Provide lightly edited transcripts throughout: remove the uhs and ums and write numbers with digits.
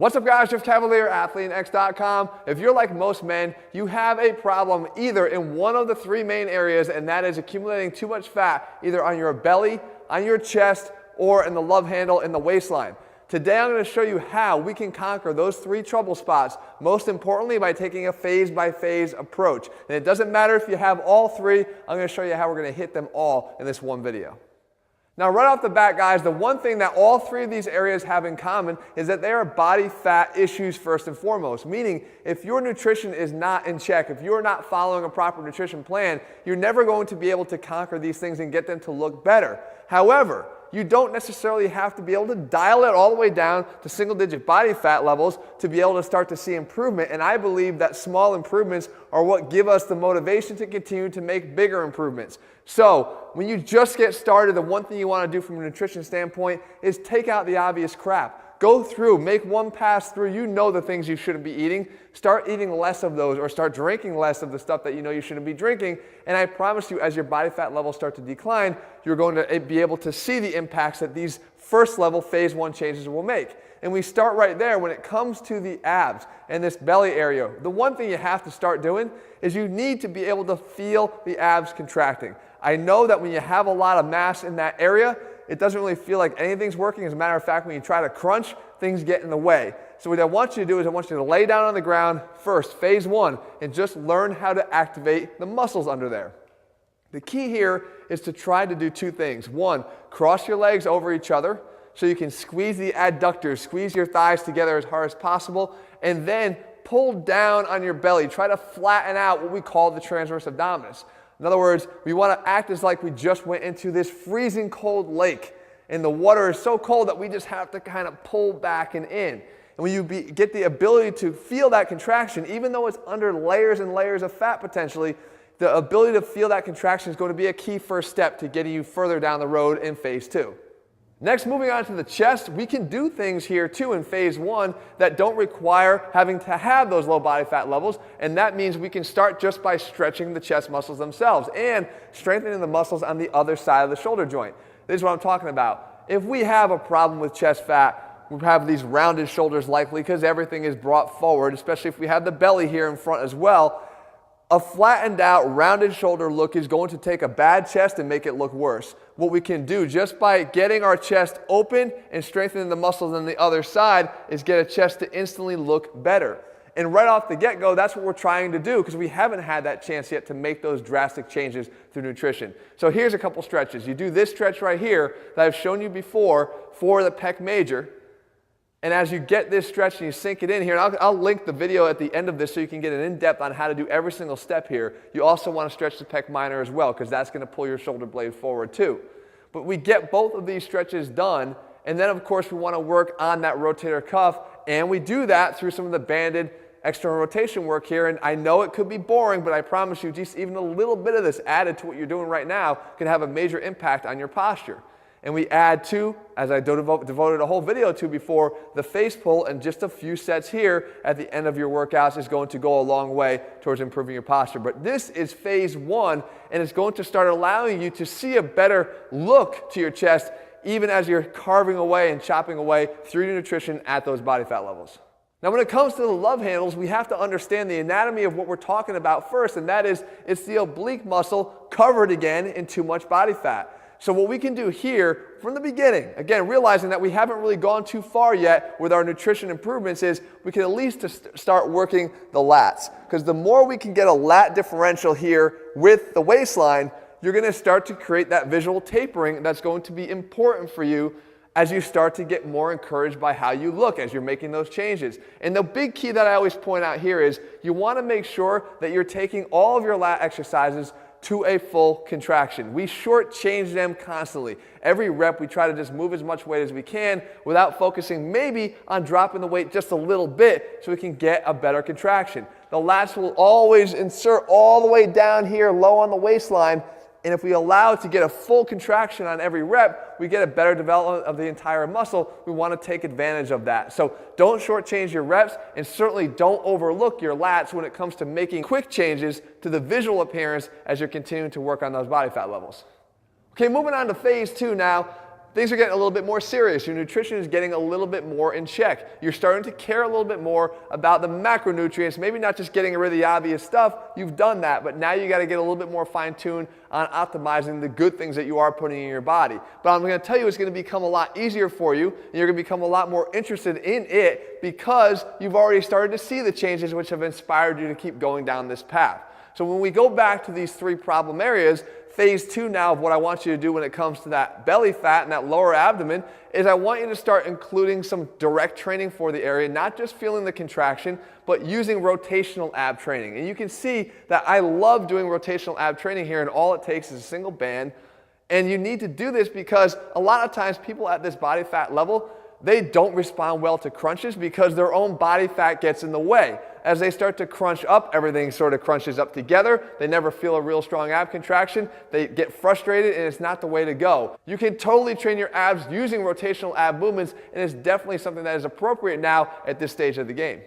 What's up guys, Jeff Cavalier, AthleanX.com. If you're like most men, you have a problem either in one of the three main areas, and that is accumulating too much fat either on your belly, on your chest, or in the love handle in the waistline. Today I'm going to show you how we can conquer those three trouble spots, most importantly by taking a phase-by-phase approach. And it doesn't matter if you have all three, I'm going to show you how we're going to hit them all in this one video. Now right off the bat guys, the one thing that all three of these areas have in common is that they are body fat issues first and foremost. Meaning if your nutrition is not in check, if you're not following a proper nutrition plan, you're never going to be able to conquer these things and get them to look better. However, you don't necessarily have to be able to dial it all the way down to single-digit body fat levels to be able to start to see improvement. And I believe that small improvements are what give us the motivation to continue to make bigger improvements. So when you just get started, the one thing you want to do from a nutrition standpoint is take out the obvious crap. Go through, make one pass through, you know the things you shouldn't be eating. Start eating less of those or start drinking less of the stuff that you know you shouldn't be drinking. And I promise you, as your body fat levels start to decline, you're going to be able to see the impacts that these first level phase one changes will make. And we start right there when it comes to the abs and this belly area. The one thing you have to start doing is you need to be able to feel the abs contracting. I know that when you have a lot of mass in that area, it doesn't really feel like anything's working. As a matter of fact, when you try to crunch, things get in the way. So what I want you to do is I want you to lay down on the ground first, phase one, and just learn how to activate the muscles under there. The key here is to try to do two things. One, cross your legs over each other so you can squeeze the adductors, squeeze your thighs together as hard as possible, and then pull down on your belly. Try to flatten out what we call the transverse abdominis. In other words, we want to act as like we just went into this freezing cold lake and the water is so cold that we just have to kind of pull back and in. And when you get the ability to feel that contraction, even though it's under layers and layers of fat potentially, the ability to feel that contraction is going to be a key first step to getting you further down the road in phase two. Next, moving on to the chest, we can do things here too in phase one that don't require having to have those low body fat levels, and that means we can start just by stretching the chest muscles themselves and strengthening the muscles on the other side of the shoulder joint. This is what I'm talking about. If we have a problem with chest fat, we have these rounded shoulders likely because everything is brought forward, especially if we have the belly here in front as well. A flattened out, rounded shoulder look is going to take a bad chest and make it look worse. What we can do just by getting our chest open and strengthening the muscles on the other side is get a chest to instantly look better. And right off the get-go, that's what we're trying to do because we haven't had that chance yet to make those drastic changes through nutrition. So here's a couple stretches. You do this stretch right here that I've shown you before for the pec major. And as you get this stretch and you sink it in here, and I'll link the video at the end of this so you can get an in-depth on how to do every single step here. You also want to stretch the pec minor as well because that's going to pull your shoulder blade forward too. But we get both of these stretches done, and then of course we want to work on that rotator cuff, and we do that through some of the banded external rotation work here. And I know it could be boring, but I promise you just even a little bit of this added to what you're doing right now can have a major impact on your posture. And we add to, as I devoted a whole video to before, the face pull, and just a few sets here at the end of your workouts is going to go a long way towards improving your posture. But this is phase one, and it's going to start allowing you to see a better look to your chest even as you're carving away and chopping away through your nutrition at those body fat levels. Now when it comes to the love handles, we have to understand the anatomy of what we're talking about first, and that is it's the oblique muscle covered again in too much body fat. So what we can do here from the beginning, again, realizing that we haven't really gone too far yet with our nutrition improvements, is we can at least start working the lats. Because the more we can get a lat differential here with the waistline, you're going to start to create that visual tapering that's going to be important for you as you start to get more encouraged by how you look as you're making those changes. And the big key that I always point out here is you want to make sure that you're taking all of your lat exercises to a full contraction. We shortchange them constantly. Every rep we try to just move as much weight as we can without focusing maybe on dropping the weight just a little bit so we can get a better contraction. The lats will always insert all the way down here low on the waistline, and if we allow it to get a full contraction on every rep, we get a better development of the entire muscle. We want to take advantage of that. So don't shortchange your reps, and certainly don't overlook your lats when it comes to making quick changes to the visual appearance as you're continuing to work on those body fat levels. Okay, moving on to phase two now. things are getting a little bit more serious. Your nutrition is getting a little bit more in check. You're starting to care a little bit more about the macronutrients, maybe not just getting rid of the obvious stuff. You've done that, but now you got to get a little bit more fine-tuned on optimizing the good things that you are putting in your body. But I'm going to tell you it's going to become a lot easier for you, and you're going to become a lot more interested in it because you've already started to see the changes which have inspired you to keep going down this path. So when we go back to these 3 problem areas, phase 2 now of what I want you to do when it comes to that belly fat and that lower abdomen is I want you to start including some direct training for the area, not just feeling the contraction, but using rotational ab training. And you can see that I love doing rotational ab training here, and all it takes is a single band. And you need to do this because a lot of times people at this body fat level, they don't respond well to crunches because their own body fat gets in the way. As they start to crunch up, everything sort of crunches up together. They never feel a real strong ab contraction. They get frustrated, and it's not the way to go. You can totally train your abs using rotational ab movements, and it's definitely something that is appropriate now at this stage of the game.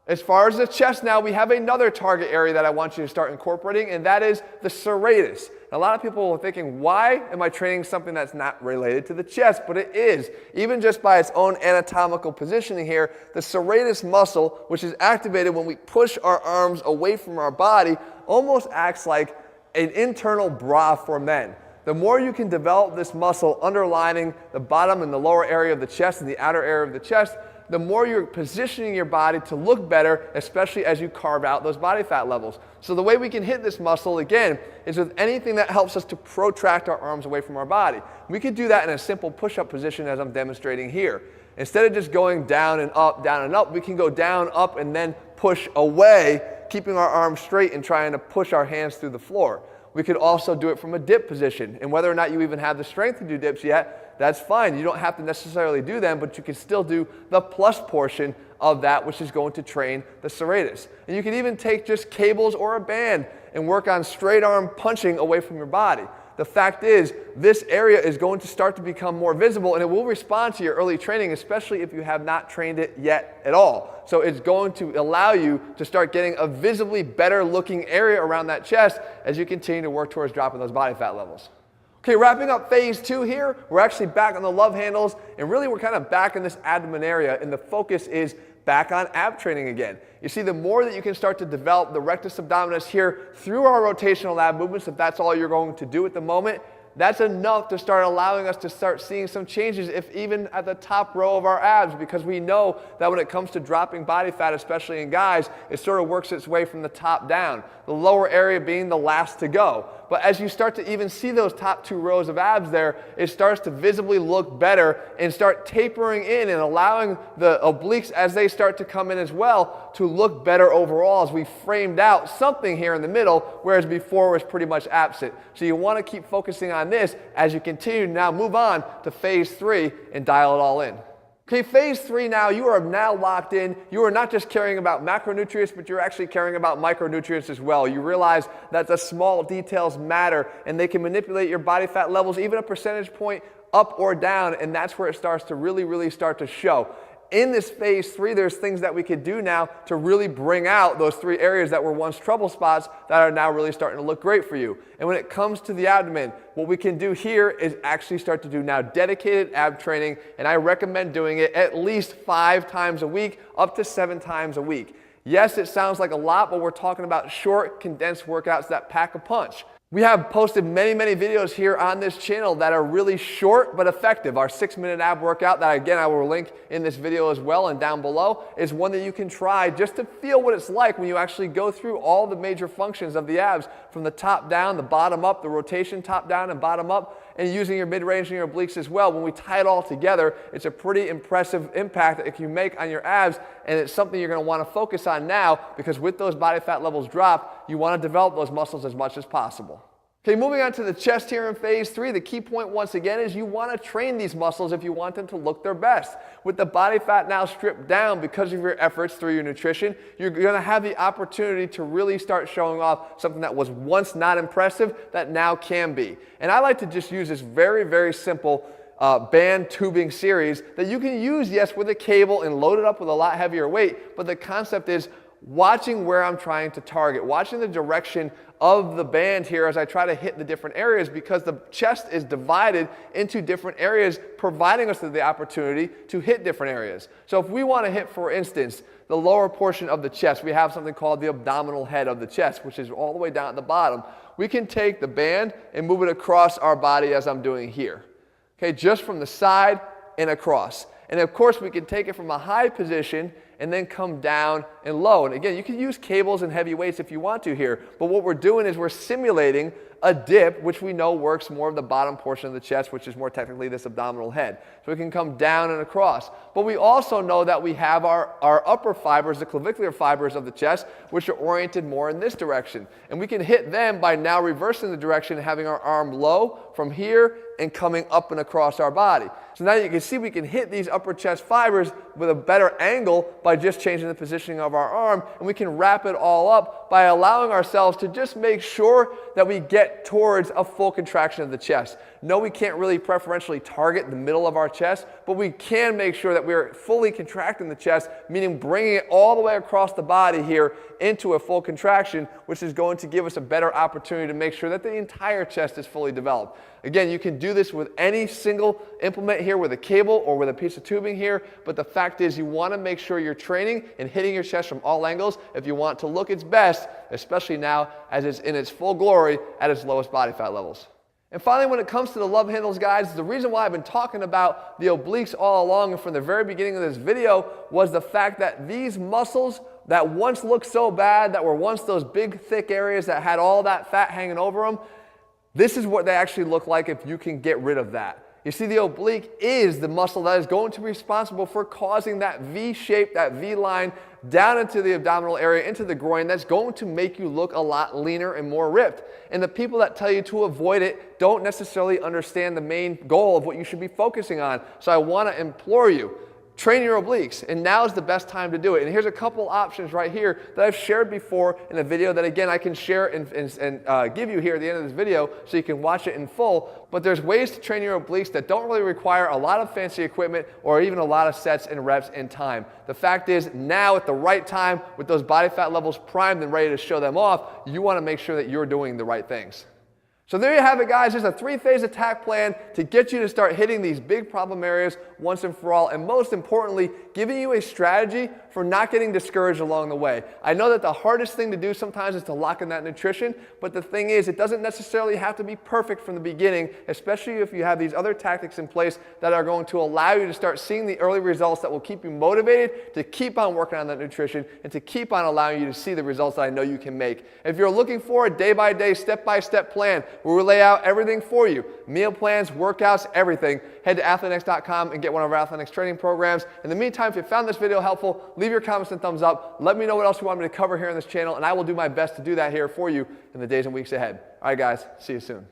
As far as the chest now, we have another target area that I want you to start incorporating, and that is the serratus. A lot of people are thinking, why am I training something that's not related to the chest? But it is. Even just by its own anatomical positioning here, the serratus muscle, which is activated when we push our arms away from our body, almost acts like an internal bra for men. The more you can develop this muscle underlining the bottom and the lower area of the chest and the outer area of the chest, the more you're positioning your body to look better, especially as you carve out those body fat levels. So the way we can hit this muscle, again, is with anything that helps us to protract our arms away from our body. We could do that in a simple push-up position as I'm demonstrating here. Instead of just going down and up, we can go down, up, and then push away, keeping our arms straight and trying to push our hands through the floor. We could also do it from a dip position, and whether or not you even have the strength to do dips yet, that's fine. You don't have to necessarily do them, but you can still do the plus portion of that, which is going to train the serratus. And you can even take just cables or a band and work on straight arm punching away from your body. The fact is, this area is going to start to become more visible, and it will respond to your early training, especially if you have not trained it yet at all. So it's going to allow you to start getting a visibly better looking area around that chest as you continue to work towards dropping those body fat levels. Okay, wrapping up phase 2 here, we're actually back on the love handles, and really we're kind of back in this abdomen area, and the focus is back on ab training again. You see, the more that you can start to develop the rectus abdominis here through our rotational ab movements, if that's all you're going to do at the moment, that's enough to start allowing us to start seeing some changes, if even at the top row of our abs, because we know that when it comes to dropping body fat, especially in guys, it sort of works its way from the top down, the lower area being the last to go. But as you start to even see those top 2 rows of abs there, it starts to visibly look better and start tapering in and allowing the obliques, as they start to come in as well, to look better overall as we framed out something here in the middle, whereas before was pretty much absent. So you want to keep focusing on this as you continue to now move on to phase 3 and dial it all in. Okay, phase 3 now, you are now locked in. You are not just caring about macronutrients, but you're actually caring about micronutrients as well. You realize that the small details matter, and they can manipulate your body fat levels even a percentage point up or down, and that's where it starts to really start to show. In this phase 3, there's things that we could do now to really bring out those 3 areas that were once trouble spots that are now really starting to look great for you. And when it comes to the abdomen, what we can do here is actually start to do now dedicated ab training, and I recommend doing it at least 5 times a week, up to 7 times a week. Yes, it sounds like a lot, but we're talking about short, condensed workouts that pack a punch. We have posted many videos here on this channel that are really short but effective. Our 6-minute ab workout that, again, I will link in this video as well and down below, is one that you can try just to feel what it's like when you actually go through all the major functions of the abs, from the top down, the bottom up, the rotation top down and bottom up, and using your mid-range and your obliques as well. When we tie it all together, it's a pretty impressive impact that it can make on your abs, and it's something you're going to want to focus on now, because with those body fat levels drop, you want to develop those muscles as much as possible. Okay, moving on to the chest here in phase 3, the key point once again is you want to train these muscles if you want them to look their best. With the body fat now stripped down because of your efforts through your nutrition, you're going to have the opportunity to really start showing off something that was once not impressive that now can be. And I like to just use this very simple band tubing series that you can use, yes, with a cable and load it up with a lot heavier weight, but the concept is watching where I'm trying to target, watching the direction of the band here as I try to hit the different areas, because the chest is divided into different areas, providing us with the opportunity to hit different areas. So if we want to hit, for instance, the lower portion of the chest, we have something called the abdominal head of the chest, which is all the way down at the bottom. We can take the band and move it across our body as I'm doing here. Okay, just from the side and across. And of course, we can take it from a high position and then come down and low. And again, you can use cables and heavy weights if you want to here, but what we're doing is we're simulating a dip, which we know works more of the bottom portion of the chest, which is more technically this abdominal head. So we can come down and across. But we also know that we have our upper fibers, the clavicular fibers of the chest, which are oriented more in this direction. And we can hit them by now reversing the direction and having our arm low from here and coming up and across our body. So now you can see we can hit these upper chest fibers with a better angle by just changing the positioning of our arm, and we can wrap it all up by allowing ourselves to just make sure that we get towards a full contraction of the chest. No, we can't really preferentially target the middle of our chest, but we can make sure that we're fully contracting the chest, meaning bringing it all the way across the body here into a full contraction, which is going to give us a better opportunity to make sure that the entire chest is fully developed. Again, you can do this with any single implement here, with a cable or with a piece of tubing here, but the fact is you want to make sure you're training and hitting your chest from all angles if you want to look its best, especially now as it's in its full glory at its lowest body fat levels. And finally, when it comes to the love handles, guys, the reason why I've been talking about the obliques all along and from the very beginning of this video was the fact that these muscles that once looked so bad, that were once those big thick areas that had all that fat hanging over them, this is what they actually look like if you can get rid of that. You see, the oblique is the muscle that is going to be responsible for causing that V shape, that V line down into the abdominal area, into the groin. That's going to make you look a lot leaner and more ripped. And the people that tell you to avoid it don't necessarily understand the main goal of what you should be focusing on. So I want to implore you, train your obliques, and now is the best time to do it. And here's a couple options right here that I've shared before in a video that, again, I can share and give you here at the end of this video so you can watch it in full. But there's ways to train your obliques that don't really require a lot of fancy equipment or even a lot of sets and reps and time. The fact is, now at the right time, with those body fat levels primed and ready to show them off, you want to make sure that you're doing the right things. So there you have it, guys. There's a 3-phase attack plan to get you to start hitting these big problem areas once and for all, and most importantly, giving you a strategy for not getting discouraged along the way. I know that the hardest thing to do sometimes is to lock in that nutrition, but the thing is, it doesn't necessarily have to be perfect from the beginning, especially if you have these other tactics in place that are going to allow you to start seeing the early results that will keep you motivated to keep on working on that nutrition and to keep on allowing you to see the results that I know you can make. If you're looking for a day-by-day, step-by-step plan where we lay out everything for you, meal plans, workouts, everything, head to athletenex.com and get one of our AthleteNex training programs. In the meantime, if you found this video helpful, leave your comments and thumbs up. Let me know what else you want me to cover here on this channel, and I will do my best to do that here for you in the days and weeks ahead. All right, guys, see you soon.